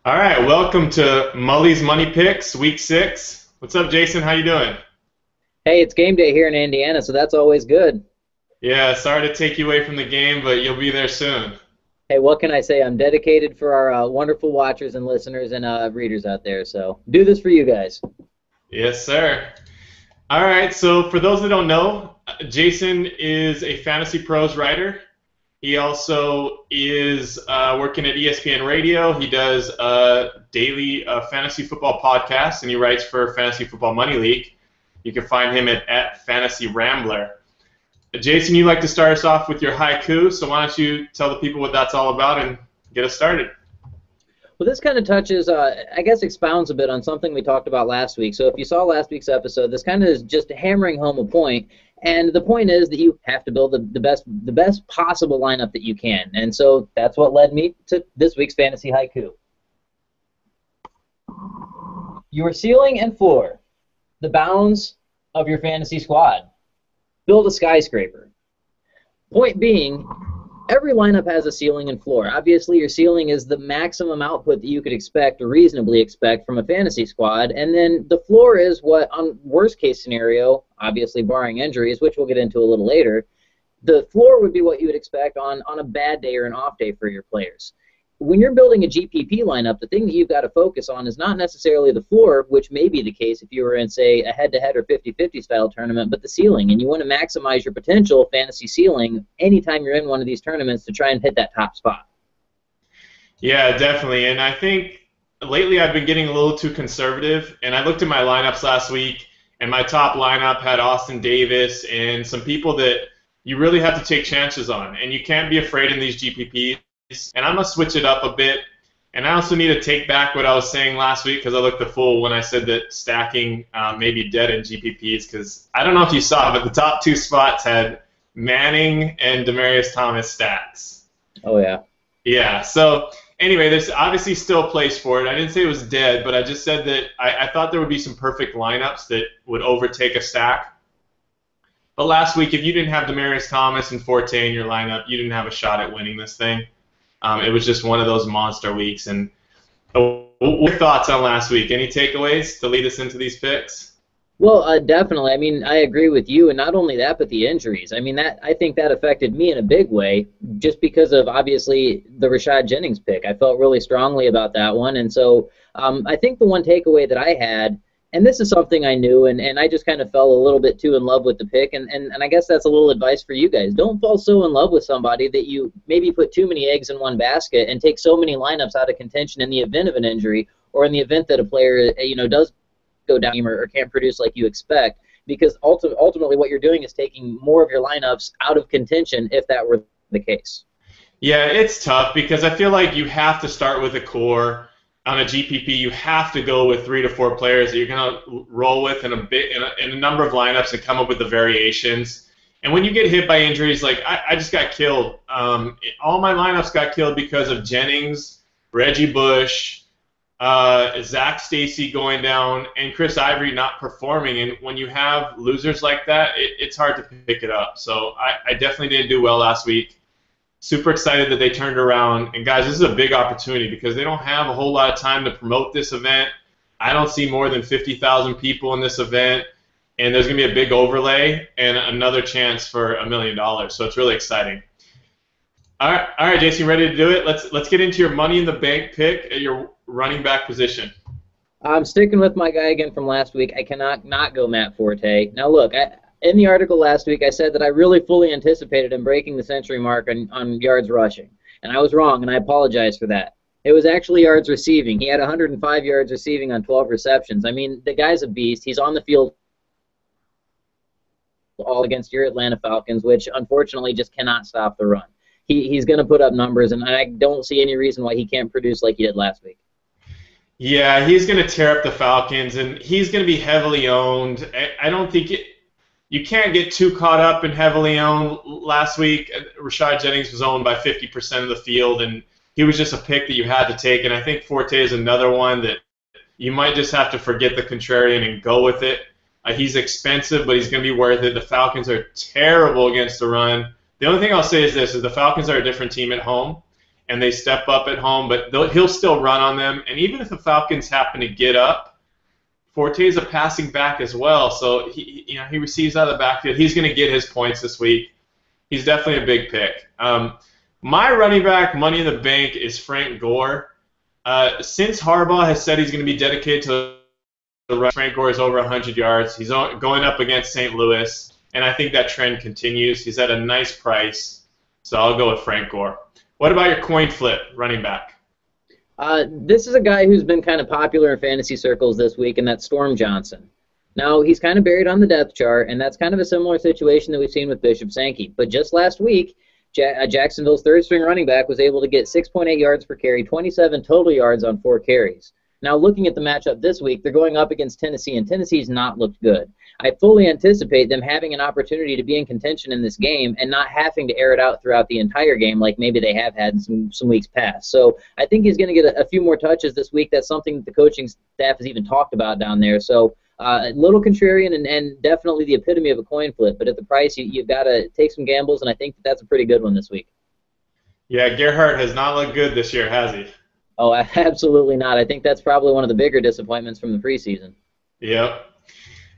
All right, welcome to Mully's Money Picks, Week 6. What's up, Jason? How you doing? Hey, it's game day here in Indiana, so that's always good. Yeah, sorry to take you away from the game, but you'll be there soon. Hey, what can I say? I'm dedicated for our wonderful watchers and listeners and readers out there. So do this for you guys. Yes, sir. All right, so for those that don't know, Jason is a Fantasy Pros writer. He also is working at ESPN Radio. He does a daily fantasy football podcast, and he writes for Fantasy Football Money League. You can find him at Fantasy Rambler. Jason, you like to start us off with your haiku, so why don't you tell the people what that's all about and get us started? Well, this kind of touches, I guess, expounds a bit on something we talked about last week. So if you saw last week's episode, this kind of is just hammering home a point. And the point is that you have to build the best possible lineup that you can. And so that's what led me to this week's fantasy haiku. Your ceiling and floor, the bounds of your fantasy squad. Build a skyscraper. Point being, every lineup has a ceiling and floor. Obviously, your ceiling is the maximum output that you could expect or reasonably expect from a fantasy squad, and then the floor is what, on worst case scenario, obviously barring injuries, which we'll get into a little later, the floor would be what you would expect on a bad day or an off day for your players. When you're building a GPP lineup, the thing that you've got to focus on is not necessarily the floor, which may be the case if you were in, say, a head-to-head or 50-50 style tournament, but the ceiling. And you want to maximize your potential fantasy ceiling anytime you're in one of these tournaments to try and hit that top spot. Yeah, definitely. And I think lately I've been getting a little too conservative, and I looked at my lineups last week, and my top lineup had Austin Davis and some people that you really have to take chances on, and you can't be afraid in these GPPs. And I'm going to switch it up a bit. And I also need to take back what I was saying last week because I looked a fool when I said that stacking may be dead in GPPs because I don't know if you saw, but the top two spots had Manning and Demaryius Thomas stacks. Oh, yeah. Yeah, so anyway, there's obviously still a place for it. I didn't say it was dead, but I just said that I thought there would be some perfect lineups that would overtake a stack. But last week, if you didn't have Demaryius Thomas and Forte in your lineup, you didn't have a shot at winning this thing. It was just one of those monster weeks. And what were your thoughts on last week? Any takeaways to lead us into these picks? Well, definitely. I mean, I agree with you, and not only that, but the injuries. I mean, I think that affected me in a big way, just because of obviously the Rashad Jennings pick. I felt really strongly about that one, and so I think the one takeaway that I had, and this is something I knew, and I just kind of fell a little bit too in love with the pick, and I guess that's a little advice for you guys. Don't fall so in love with somebody that you maybe put too many eggs in one basket and take so many lineups out of contention in the event of an injury or in the event that a player does go down or can't produce like you expect, because ultimately what you're doing is taking more of your lineups out of contention if that were the case. Yeah, it's tough because I feel like you have to start with a core. On a GPP, you have to go with 3 to 4 players that you're going to roll with in a number of lineups and come up with the variations. And when you get hit by injuries, like I just got killed. All my lineups got killed because of Jennings, Reggie Bush, Zach Stacy going down, and Chris Ivory not performing. And when you have losers like that, it's hard to pick it up. So I definitely didn't do well last week. Super excited that they turned around. And, guys, this is a big opportunity because they don't have a whole lot of time to promote this event. I don't see more than 50,000 people in this event, and there's going to be a big overlay and another chance for $1 million. So it's really exciting. All right, Jason, ready to do it? Let's get into your Money in the Bank pick at your running back position. I'm sticking with my guy again from last week. I cannot not go Matt Forte. Now, look, in the article last week, I said that I really fully anticipated him breaking the century mark on yards rushing. And I was wrong, and I apologize for that. It was actually yards receiving. He had 105 yards receiving on 12 receptions. I mean, the guy's a beast. He's on the field all against your Atlanta Falcons, which unfortunately just cannot stop the run. He's going to put up numbers, and I don't see any reason why he can't produce like he did last week. Yeah, he's going to tear up the Falcons, and he's going to be heavily owned. I don't think you can't get too caught up in heavily owned. Last week, Rashad Jennings was owned by 50% of the field, and he was just a pick that you had to take. And I think Forte is another one that you might just have to forget the contrarian and go with it. He's expensive, but he's going to be worth it. The Falcons are terrible against the run. The only thing I'll say is this, is the Falcons are a different team at home, and they step up at home, but he'll still run on them. And even if the Falcons happen to get up, Forte is a passing back as well, so he receives out of the backfield. He's going to get his points this week. He's definitely a big pick. My running back, Money in the Bank, is Frank Gore. Since Harbaugh has said he's going to be dedicated to the run, Frank Gore is over 100 yards. He's going up against St. Louis, and I think that trend continues. He's at a nice price, so I'll go with Frank Gore. What about your coin flip running back? This is a guy who's been kind of popular in fantasy circles this week, and that's Storm Johnson. Now, he's kind of buried on the depth chart, and that's kind of a similar situation that we've seen with Bishop Sankey. But just last week, Jacksonville's third-string running back was able to get 6.8 yards per carry, 27 total yards on 4 carries. Now, looking at the matchup this week, they're going up against Tennessee, and Tennessee's not looked good. I fully anticipate them having an opportunity to be in contention in this game and not having to air it out throughout the entire game like maybe they have had in some weeks past. So I think he's going to get a few more touches this week. That's something that the coaching staff has even talked about down there. So a little contrarian and definitely the epitome of a coin flip. But at the price, you've got to take some gambles, and I think that's a pretty good one this week. Yeah, Gerhardt has not looked good this year, has he? Oh, absolutely not. I think that's probably one of the bigger disappointments from the preseason. Yep.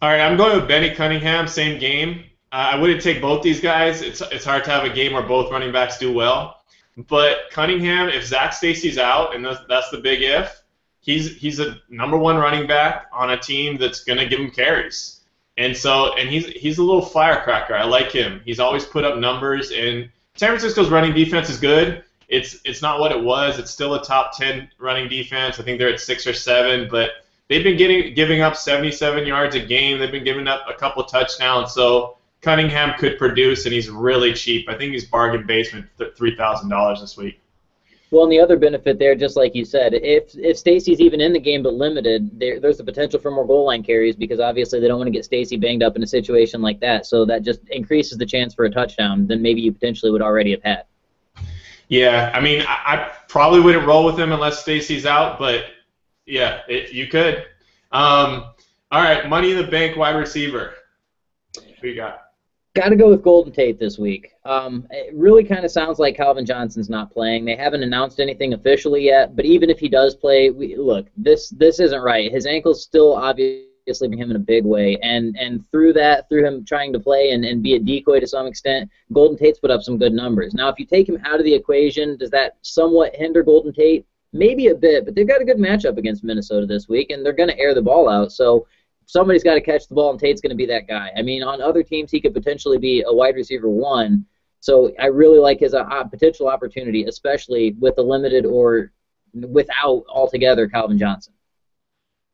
All right, I'm going with Benny Cunningham, same game. I wouldn't take both these guys. It's hard to have a game where both running backs do well. But Cunningham, if Zach Stacy's out, and that's the big if, he's a number 1 running back on a team that's going to give him carries. And he's a little firecracker. I like him. He's always put up numbers, and San Francisco's running defense is good. It's not what it was. It's still a top 10 running defense. I think they're at 6 or 7, but they've been giving up 77 yards a game. They've been giving up a couple touchdowns. So Cunningham could produce, and he's really cheap. I think he's bargain basement $3,000 this week. Well, and the other benefit there, just like you said, if Stacy's even in the game but limited, there's the potential for more goal line carries because obviously they don't want to get Stacy banged up in a situation like that. So that just increases the chance for a touchdown than maybe you potentially would already have had. Yeah, I mean, I probably wouldn't roll with him unless Stacy's out, but yeah, you could. All right, Money in the Bank wide receiver. Who you got? Got to go with Golden Tate this week. It really kind of sounds like Calvin Johnson's not playing. They haven't announced anything officially yet, but even if he does play, look, this isn't right. His ankle's still obviously him in a big way, and through him trying to play and be a decoy to some extent, Golden Tate's put up some good numbers. Now, if you take him out of the equation, does that somewhat hinder Golden Tate? Maybe a bit, but they've got a good matchup against Minnesota this week, and they're going to air the ball out, so somebody's got to catch the ball, and Tate's going to be that guy. I mean, on other teams, he could potentially be a wide receiver 1, so I really like his potential opportunity, especially with a limited or without altogether Calvin Johnson.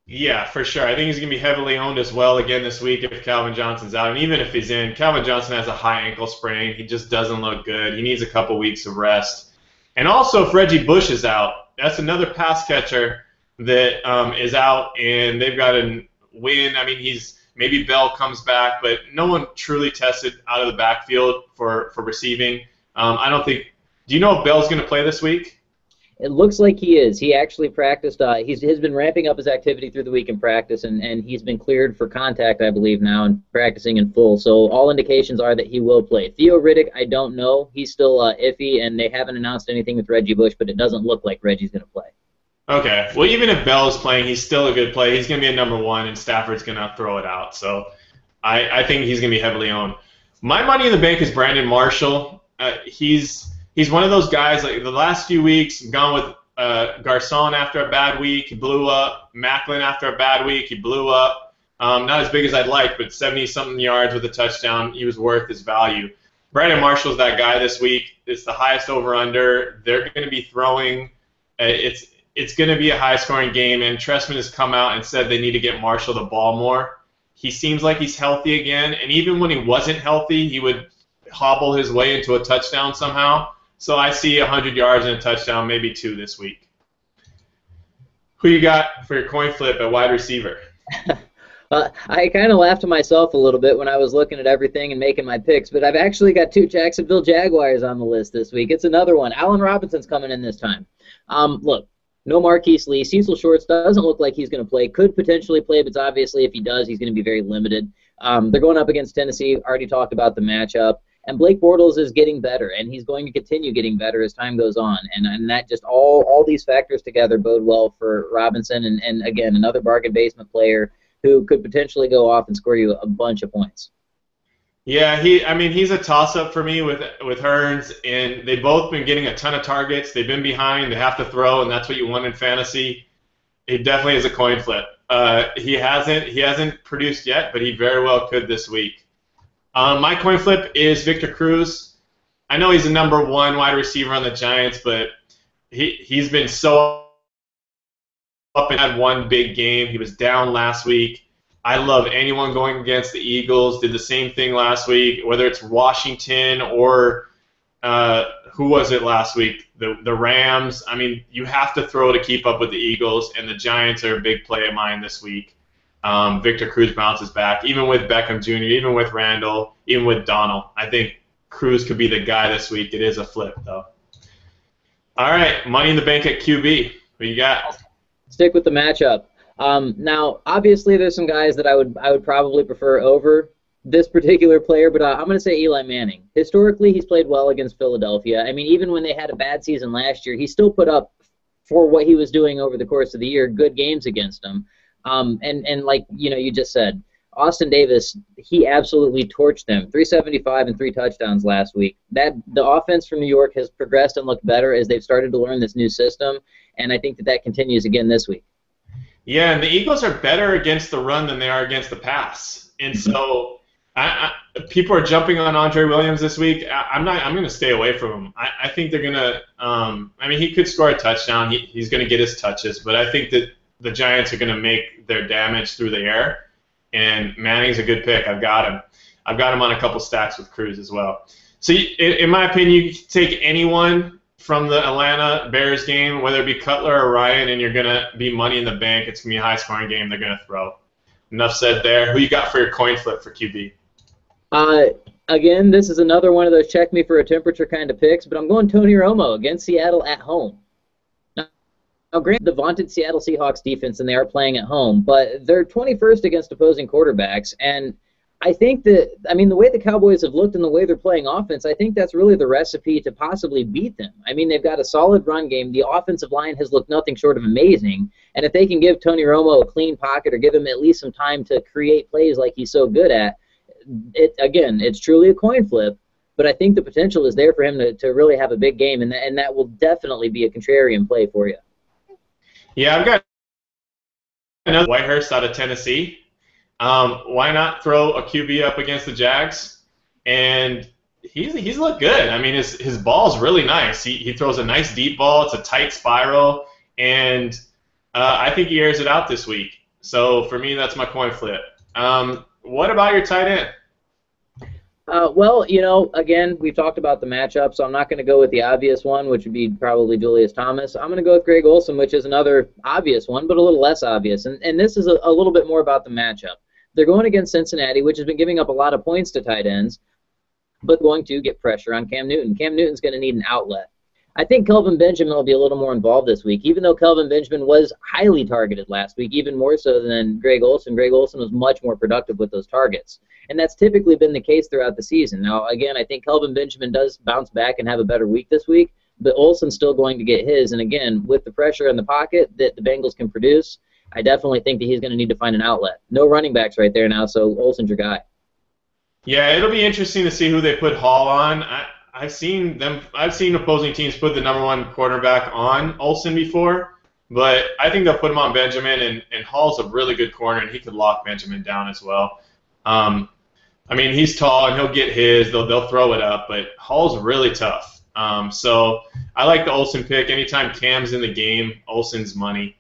Yeah, for sure. I think he's going to be heavily owned as well again this week if Calvin Johnson's out. And even if he's in, Calvin Johnson has a high ankle sprain. He just doesn't look good. He needs a couple weeks of rest. And also, if Reggie Bush is out, that's another pass catcher that is out, and they've got a win. I mean, maybe Bell comes back, but no one truly tested out of the backfield for receiving. I don't think – do you know if Bell's going to play this week? It looks like he is. He actually practiced. He's been ramping up his activity through the week in practice, and he's been cleared for contact, I believe, now and practicing in full. So all indications are that he will play. Theo Riddick, I don't know. He's still iffy, and they haven't announced anything with Reggie Bush, but it doesn't look like Reggie's going to play. Okay. Well, even if Bell is playing, he's still a good play. He's going to be a number 1, and Stafford's going to throw it out. So I think he's going to be heavily owned. My Money in the Bank is Brandon Marshall. He's one of those guys, like the last few weeks, gone with Garcon after a bad week, he blew up. Macklin after a bad week, he blew up. Not as big as I'd like, but 70-something yards with a touchdown. He was worth his value. Brandon Marshall's that guy this week. It's the highest over-under. They're going to be throwing. It's going to be a high-scoring game, and Trestman has come out and said they need to get Marshall the ball more. He seems like he's healthy again, and even when he wasn't healthy, he would hobble his way into a touchdown somehow. So I see 100 yards and a touchdown, maybe 2 this week. Who you got for your coin flip at wide receiver? I kind of laughed to myself a little bit when I was looking at everything and making my picks, but I've actually got 2 Jacksonville Jaguars on the list this week. It's another one. Allen Robinson's coming in this time. Look, no Marquise Lee. Cecil Shorts doesn't look like he's going to play. Could potentially play, but obviously if he does, he's going to be very limited. They're going up against Tennessee. Already talked about the matchup. And Blake Bortles is getting better, and he's going to continue getting better as time goes on. And that just all these factors together bode well for Robinson, and again, another bargain basement player who could potentially go off and score you a bunch of points. Yeah, he's a toss-up for me with Hearns, and they've both been getting a ton of targets. They've been behind, they have to throw, and that's what you want in fantasy. He definitely is a coin flip. He hasn't produced yet, but he very well could this week. My coin flip is Victor Cruz. I know he's the number 1 wide receiver on the Giants, but he's been so up and had one big game. He was down last week. I love anyone going against the Eagles. Did the same thing last week, whether it's Washington or who was it last week? The Rams. I mean, you have to throw to keep up with the Eagles, and the Giants are a big play of mine this week. Victor Cruz bounces back, even with Beckham Jr., even with Randall, even with Donald. I think Cruz could be the guy this week. It is a flip, though. All right, money in the bank at QB. What you got? Stick with the matchup. Now, obviously, there's some guys that I would probably prefer over this particular player, but I'm going to say Eli Manning. Historically, he's played well against Philadelphia. I mean, even when they had a bad season last year, he still put up, for what he was doing over the course of the year, good games against them. And like you just said, Austin Davis, he absolutely torched them. 375 and 3 touchdowns last week. The offense from New York has progressed and looked better as they've started to learn this new system, and I think that continues again this week. Yeah, and the Eagles are better against the run than they are against the pass, and so people are jumping on Andre Williams this week. I'm going to stay away from him. I think they're going to. I mean, he could score a touchdown. He's going to get his touches, but I think that the Giants are going to make their damage through the air, and Manning's a good pick. I've got him. I've got him on a couple stacks with Cruz as well. So, in my opinion, you can take anyone from the Atlanta Bears game, whether it be Cutler or Ryan, and you're going to be money in the bank. It's going to be a high-scoring game. They're going to throw. Enough said there. Who you got for your coin flip for QB? Again, this is another one of those check me for a temperature kind of picks, but I'm going Tony Romo against Seattle at home. Now, granted, the vaunted Seattle Seahawks defense, and they are playing at home, but they're 21st against opposing quarterbacks, and I think that, the way the Cowboys have looked and the way they're playing offense, I think that's really the recipe to possibly beat them. I mean, they've got a solid run game. The offensive line has looked nothing short of amazing, and if they can give Tony Romo a clean pocket or give him at least some time to create plays like he's so good at, it's truly a coin flip, but I think the potential is there for him to really have a big game, and that will definitely be a contrarian play for you. Yeah, I've got another Whitehurst out of Tennessee. Why not throw a QB up against the Jags? And he's looked good. I mean, his ball's really nice. He throws a nice deep ball. It's a tight spiral, and I think he airs it out this week. So for me, that's my coin flip. What about your tight end? Well, again, we've talked about the matchup, so I'm not going to go with the obvious one, which would be probably Julius Thomas. I'm going to go with Greg Olsen, which is another obvious one, but a little less obvious. And this is a little bit more about the matchup. They're going against Cincinnati, which has been giving up a lot of points to tight ends, but going to get pressure on Cam Newton. Cam Newton's going to need an outlet. I think Kelvin Benjamin will be a little more involved this week, even though Kelvin Benjamin was highly targeted last week, even more so than Greg Olsen. Greg Olsen was much more productive with those targets, and that's typically been the case throughout the season. Now, again, I think Kelvin Benjamin does bounce back and have a better week this week, but Olsen's still going to get his, and again, with the pressure in the pocket that the Bengals can produce, I definitely think that he's going to need to find an outlet. No running backs right there now, so Olsen's your guy. Yeah, it'll be interesting to see who they put Hall on. I've seen opposing teams put the number 1 quarterback on Olsen before, but I think they'll put him on Benjamin, and Hall's a really good corner, and he could lock Benjamin down as well. He's tall, and he'll get his. They'll throw it up, but Hall's really tough. So I like the Olsen pick. Anytime Cam's in the game, Olsen's money.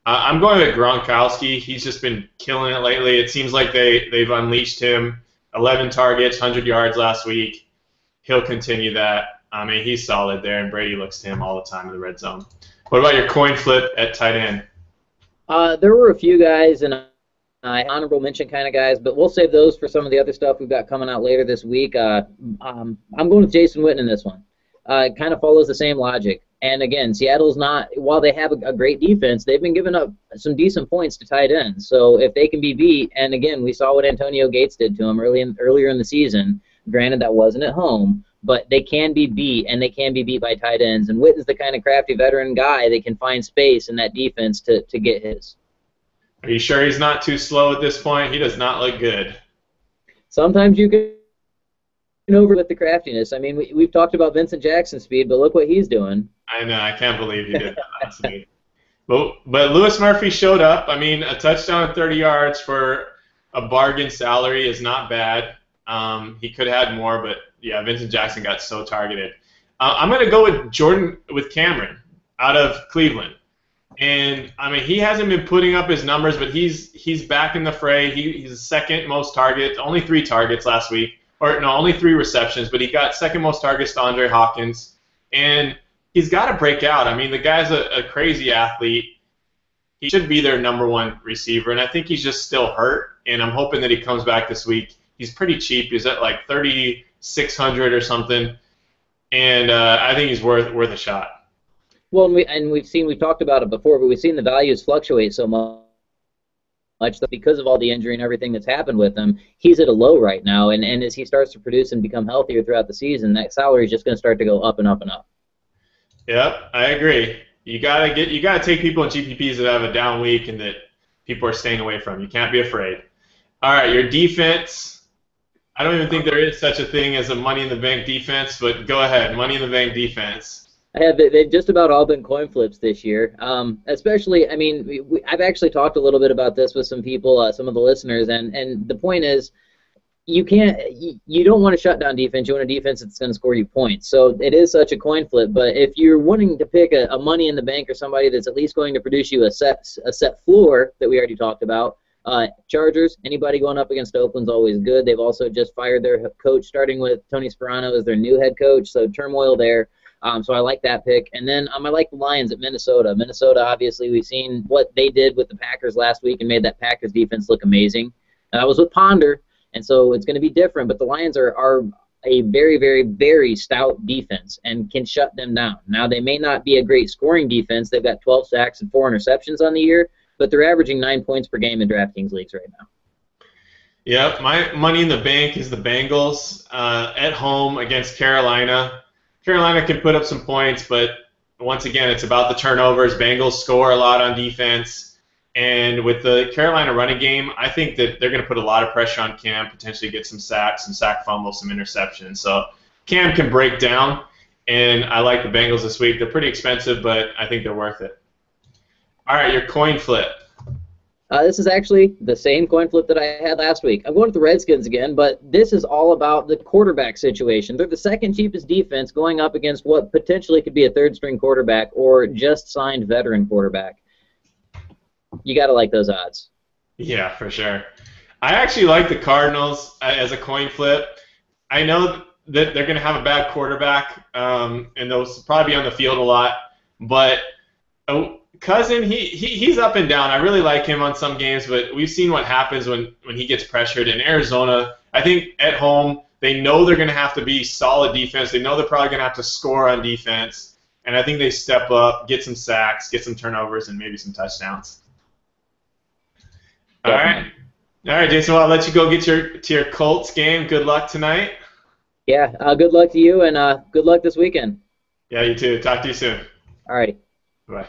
I'm going with Gronkowski. He's just been killing it lately. It seems like they've unleashed him. 11 targets, 100 yards last week. He'll continue that. He's solid there, and Brady looks to him all the time in the red zone. What about your coin flip at tight end? There were a few guys, and honorable mention kind of guys, but we'll save those for some of the other stuff we've got coming out later this week. I'm going with Jason Witten in this one. It kind of follows the same logic. And again, Seattle's not, while they have a great defense, they've been giving up some decent points to tight ends. So if they can be beat, and again, we saw what Antonio Gates did to him earlier in the season, Granted, that wasn't at home, but they can be beat, and they can be beat by tight ends. And Witten's the kind of crafty veteran guy that can find space in that defense to get his. Are you sure he's not too slow at this point? He does not look good. Sometimes you can over with the craftiness. I mean, we've talked about Vincent Jackson's speed, but look what he's doing. I know. I can't believe he did that last week. But Lewis Murphy showed up. I mean, a touchdown and 30 yards for a bargain salary is not bad. He could have had more, but yeah, Vincent Jackson got so targeted. I'm going to go with Cameron out of Cleveland. And, I mean, he hasn't been putting up his numbers, but he's back in the fray. He's the second most targets, only 3 targets last week. Or, no, only 3 receptions, but he got second most targets to Andre Hawkins. And he's got to break out. I mean, the guy's a crazy athlete. He should be their number 1 receiver, and I think he's just still hurt, and I'm hoping that he comes back this week. He's pretty cheap. He's at like $3,600 or something, and I think he's worth a shot. Well, we've talked about it before, but we've seen the values fluctuate so much that because of all the injury and everything that's happened with him, he's at a low right now, and as he starts to produce and become healthier throughout the season, that salary is just going to start to go up and up and up. Yep, I agree. You gotta take people in GPPs that have a down week and that people are staying away from. You can't be afraid. All right, your defense. I don't even think there is such a thing as a Money in the Bank defense, but go ahead, Money in the Bank defense. They've just about all been coin flips this year. Especially, I mean, I've actually talked a little bit about this with some people, some of the listeners, and the point is, you don't want to shut down defense. You want a defense that's going to score you points. So it is such a coin flip. But if you're wanting to pick a Money in the Bank or somebody that's at least going to produce you a set floor that we already talked about, Chargers, anybody going up against Oakland's always good. They've also just fired their coach, starting with Tony Sparano as their new head coach. So turmoil there. So I like that pick. And then I like the Lions at Minnesota. Minnesota, obviously, we've seen what they did with the Packers last week and made that Packers defense look amazing. That was with Ponder. And so it's going to be different, but the Lions are a very, very, very stout defense and can shut them down. Now, they may not be a great scoring defense. They've got 12 sacks and 4 interceptions on the year, but they're averaging 9 points per game in DraftKings leagues right now. Yep, my Money in the Bank is the Bengals at home against Carolina. Carolina can put up some points, but once again, it's about the turnovers. Bengals score a lot on defense. And with the Carolina running game, I think that they're going to put a lot of pressure on Cam, potentially get some sacks, some sack fumbles, some interceptions. So Cam can break down, and I like the Bengals this week. They're pretty expensive, but I think they're worth it. All right, your coin flip. This is actually the same coin flip that I had last week. I'm going with the Redskins again, but this is all about the quarterback situation. They're the second cheapest defense going up against what potentially could be a third-string quarterback or just signed veteran quarterback. You got to like those odds. Yeah, for sure. I actually like the Cardinals as a coin flip. I know that they're going to have a bad quarterback, and they'll probably be on the field a lot. But Cousin, he's up and down. I really like him on some games, but we've seen what happens when he gets pressured. In Arizona, I think at home, they know they're going to have to be solid defense. They know they're probably going to have to score on defense. And I think they step up, get some sacks, get some turnovers, and maybe some touchdowns. All right, Jason. Well, I'll let you go get to your Colts game. Good luck tonight. Yeah, good luck to you, and good luck this weekend. Yeah, you too. Talk to you soon. All righty. Bye.